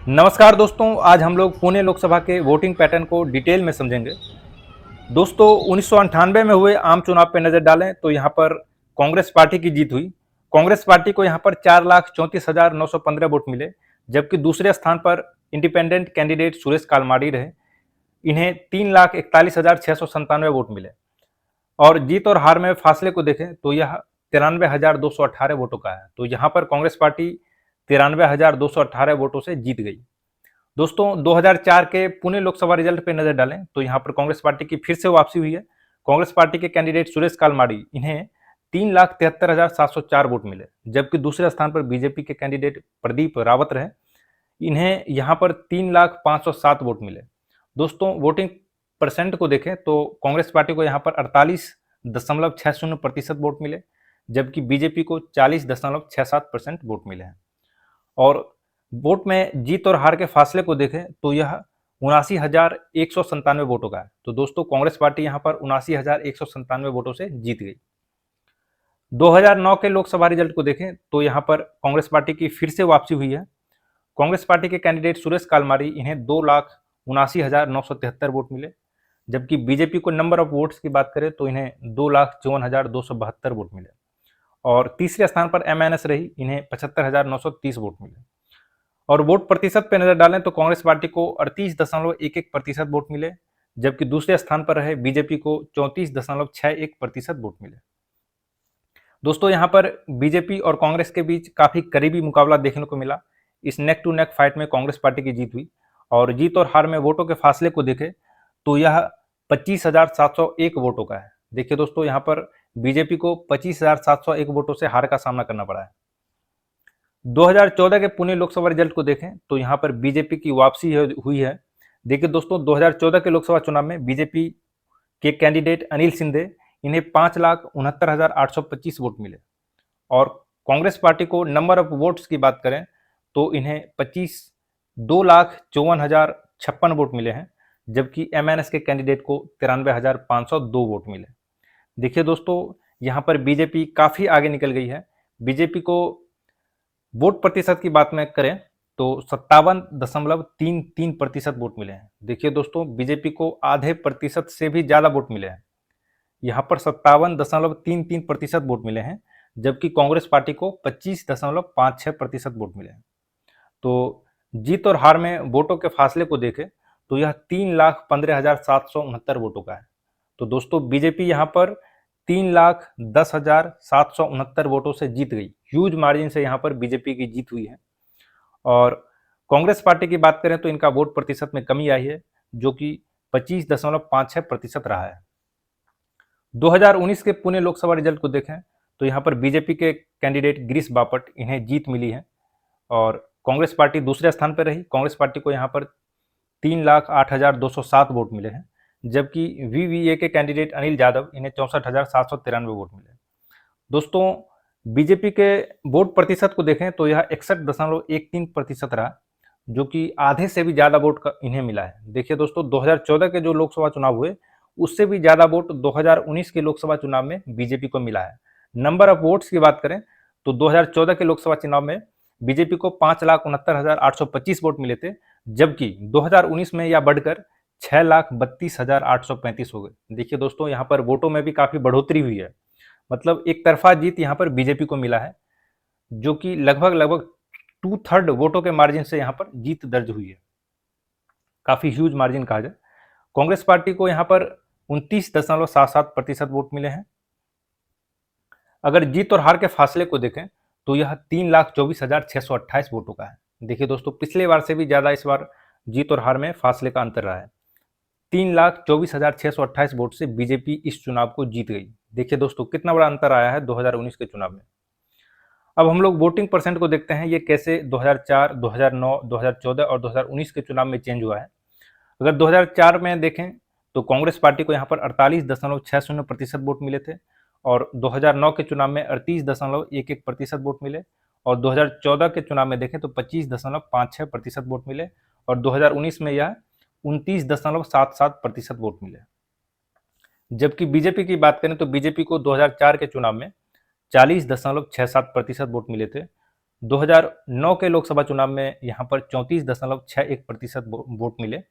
नमस्कार दोस्तों, आज हम लोग पुणे लोकसभा के वोटिंग पैटर्न को डिटेल में समझेंगे। दोस्तों 1998 में हुए आम चुनाव पर नजर डालें तो यहाँ पर कांग्रेस पार्टी की जीत हुई। कांग्रेस पार्टी को यहाँ पर 4,34,915 वोट मिले, जबकि दूसरे स्थान पर इंडिपेंडेंट कैंडिडेट सुरेश कालमाड़ी रहे। इन्हें 3,41,697 वोट मिले। और जीत और हार में फासले को देखें तो यह 93,218 वोटों का है। तो यहाँ पर कांग्रेस पार्टी 93,218 वोटों से जीत गई। दोस्तों 2004 के पुणे लोकसभा रिजल्ट पे नजर डालें तो यहाँ पर कांग्रेस पार्टी की फिर से वापसी हुई है। कांग्रेस पार्टी के कैंडिडेट सुरेश कालमाड़ी, इन्हें 3,73,704 वोट मिले, जबकि दूसरे स्थान पर बीजेपी के कैंडिडेट प्रदीप रावत रहे। इन्हें यहाँ पर 3,05,007 वोट मिले। दोस्तों वोटिंग परसेंट को देखें तो कांग्रेस पार्टी को यहाँ पर 48.60% वोट मिले, जबकि बीजेपी को 40.67% वोट मिले हैं। और वोट में जीत और हार के फासले को देखें तो यह 79,197 वोटों का है। तो दोस्तों कांग्रेस पार्टी यहाँ पर 79,197 वोटों से जीत गई। 2009 के लोकसभा रिजल्ट को देखें तो यहाँ पर कांग्रेस पार्टी की फिर से वापसी हुई है। कांग्रेस पार्टी के कैंडिडेट सुरेश कालमाड़ी, इन्हें 2,79,973 वोट मिले, जबकि बीजेपी को नंबर ऑफ वोट्स की बात करें तो इन्हें 2,54,272 वोट मिले। और तीसरे स्थान पर एमएनएस रही, इन्हें 75,930 वोट मिले। और वोट प्रतिशत पर नजर डालें तो कांग्रेस पार्टी को 38.11% वोट मिले, जबकि दूसरे स्थान पर रहे बीजेपी को 34.61% वोट मिले। दोस्तों यहाँ पर बीजेपी और कांग्रेस के बीच काफी करीबी मुकाबला देखने को मिला। इस नेक टू नेक फाइट में कांग्रेस पार्टी की जीत हुई। और जीत और हार में वोटों के फासले को देखें तो यह 25,701 वोटों का है। देखिए दोस्तों यहाँ पर बीजेपी को 25,701 वोटों से हार का सामना करना पड़ा है। 2014 के पुणे लोकसभा रिजल्ट को देखें तो यहाँ पर बीजेपी की वापसी हुई है। देखिए दोस्तों 2014 के लोकसभा चुनाव में बीजेपी के कैंडिडेट अनिल शिंदे, इन्हें 5,69,825 वोट मिले। और कांग्रेस पार्टी को नंबर ऑफ वोट्स की बात करें तो इन्हें 2,54,056 वोट मिले हैं, जबकि एमएनएस के कैंडिडेट को 93,502 वोट मिले। देखिए दोस्तों यहाँ पर बीजेपी काफी आगे निकल गई है। बीजेपी को वोट प्रतिशत की बात में करें तो 57.33% वोट मिले हैं। देखिए दोस्तों बीजेपी को आधे प्रतिशत से भी ज्यादा वोट मिले हैं। यहाँ पर 57.33% वोट मिले हैं, जबकि कांग्रेस पार्टी को 25.56% वोट मिले हैं। तो जीत और हार में वोटों के फासले को देखें तो यह 3,15,769 वोटों का है। तो दोस्तों बीजेपी यहाँ पर 3,10,769 वोटों से जीत गई। ह्यूज मार्जिन से यहाँ पर बीजेपी की जीत हुई है। और कांग्रेस पार्टी की बात करें तो इनका वोट प्रतिशत में कमी आई है, जो कि 25.56% रहा है। 2019 के पुणे लोकसभा रिजल्ट को देखें तो यहाँ पर बीजेपी के कैंडिडेट गिरीश बापट, इन्हें जीत मिली है। और कांग्रेस पार्टी दूसरे स्थान पर रही। कांग्रेस पार्टी को यहाँ पर 3,08,207 वोट मिले हैं, जबकि वीवीए के कैंडिडेट अनिल यादव, इन्हें 64,793 वोट मिले। दोस्तों बीजेपी के वोट प्रतिशत को देखें तो यह 61.13% रहा, जो कि आधे से भी ज्यादा वोट इन्हें मिला है। देखिए दोस्तों 2014 के जो लोकसभा चुनाव हुए उससे भी ज्यादा वोट 2019 के लोकसभा चुनाव में बीजेपी को मिला है। नंबर ऑफ वोट्स की बात करें तो 2014 के लोकसभा चुनाव में बीजेपी को 5,69,825 वोट मिले थे, जबकि 2019 में यह बढ़कर 6,32,835 हो गए। देखिए दोस्तों यहाँ पर वोटों में भी काफी बढ़ोतरी हुई है। मतलब एक तरफा जीत यहाँ पर बीजेपी को मिला है, जो कि लगभग 2/3 वोटों के मार्जिन से यहाँ पर जीत दर्ज हुई है। काफी ह्यूज मार्जिन कहा जाए। कांग्रेस पार्टी को यहाँ पर 29.77% वोट मिले हैं। अगर जीत और हार के फासले को देखें तो यह 3,24,628 वोटों का है। देखिए दोस्तों पिछले बार से भी ज्यादा इस बार जीत और हार में फासले का अंतर रहा है। 3,24,628 वोट से बीजेपी इस चुनाव को जीत गई। देखिए दोस्तों कितना बड़ा अंतर आया है 2019 के चुनाव में। अब हम लोग वोटिंग परसेंट को देखते हैं, ये कैसे 2004, 2009, 2014 और 2019 के चुनाव में चेंज हुआ है। अगर 2004 में देखें तो कांग्रेस पार्टी को यहाँ पर 48.60% वोट मिले थे। और 2009 के चुनाव में 38.11% वोट मिले। और 2014 के चुनाव में देखें तो 25.56% वोट मिले। और 2019 में यह 29.77% वोट मिले। जबकि बीजेपी की बात करें तो बीजेपी को 2004 के चुनाव में 40.67% वोट मिले थे। 2009 के लोकसभा चुनाव में यहाँ पर 34.61% वोट मिले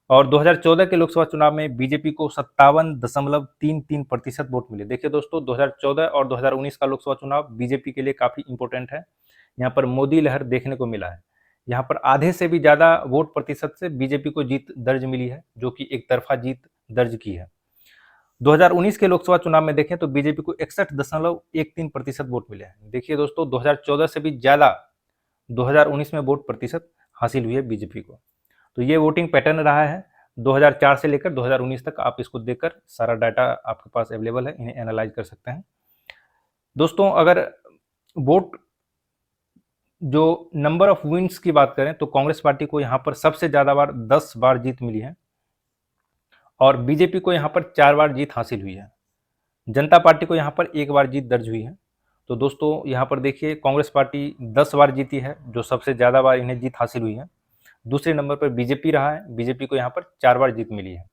और 2014 के लोकसभा चुनाव में बीजेपी को 57.33% वोट मिले। देखिए दोस्तों, 2014 और 2019 का लोकसभा चुनाव बीजेपी के लिए काफ़ी इंपॉर्टेंट है। यहाँ पर मोदी लहर देखने को मिला है। यहाँ पर आधे से भी ज़्यादा वोट प्रतिशत से बीजेपी को जीत दर्ज मिली है, जो कि एक तरफा जीत दर्ज की है। 2019 के लोकसभा चुनाव में देखें तो बीजेपी को 61.13% वोट मिले हैं। देखिए दोस्तों, 2014 से भी ज़्यादा 2019 में वोट प्रतिशत हासिल हुई है बीजेपी को। तो ये वोटिंग पैटर्न रहा है 2004 से लेकर 2019 तक। आप इसको देखकर सारा डाटा आपके पास अवेलेबल है, इन्हें एनालाइज कर सकते हैं। दोस्तों, अगर वोट जो नंबर ऑफ विन्स की बात करें तो कांग्रेस पार्टी को यहाँ पर सबसे ज़्यादा बार 10 बार जीत मिली है और बीजेपी को यहाँ पर 4 बार जीत हासिल हुई है। जनता पार्टी को यहाँ पर 1 बार जीत दर्ज हुई है। तो दोस्तों, यहाँ पर देखिए, कांग्रेस पार्टी 10 बार जीती है, जो सबसे ज़्यादा बार इन्हें जीत हासिल हुई है। दूसरे नंबर पर बीजेपी रहा है, बीजेपी को यहाँ पर 4 बार जीत मिली है।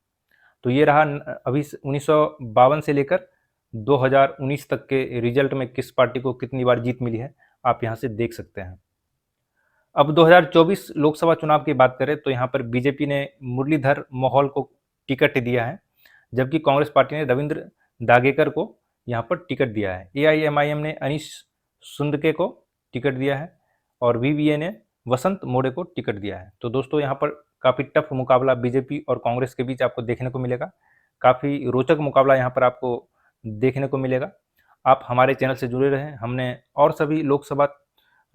तो ये रहा अभी 1952 से लेकर 2019 तक के रिजल्ट में किस पार्टी को कितनी बार जीत मिली है, आप यहाँ से देख सकते हैं। अब 2024 लोकसभा चुनाव की बात करें तो यहाँ पर बीजेपी ने मुरलीधर मोहोल को टिकट दिया है, जबकि कांग्रेस पार्टी ने रविंद्र दागेकर को यहाँ पर टिकट दिया है। एआईएमआईएम ने अनीश सुंदके को टिकट दिया है और वीवीए ने वसंत मोड़े को टिकट दिया है। तो दोस्तों, यहाँ पर काफ़ी टफ मुकाबला बीजेपी और कांग्रेस के बीच आपको देखने को मिलेगा। काफ़ी रोचक मुकाबला यहाँ पर आपको देखने को मिलेगा। आप हमारे चैनल से जुड़े रहें। हमने और सभी लोकसभा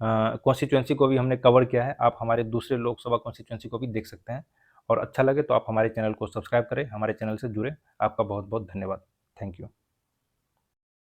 कॉन्स्टिट्यूएंसी को भी हमने कवर किया है। आप हमारे दूसरे लोकसभा कॉन्स्टिट्यूएंसी को भी देख सकते हैं और अच्छा लगे तो आप हमारे चैनल को सब्सक्राइब करें, हमारे चैनल से जुड़े। आपका बहुत बहुत धन्यवाद। Thank you.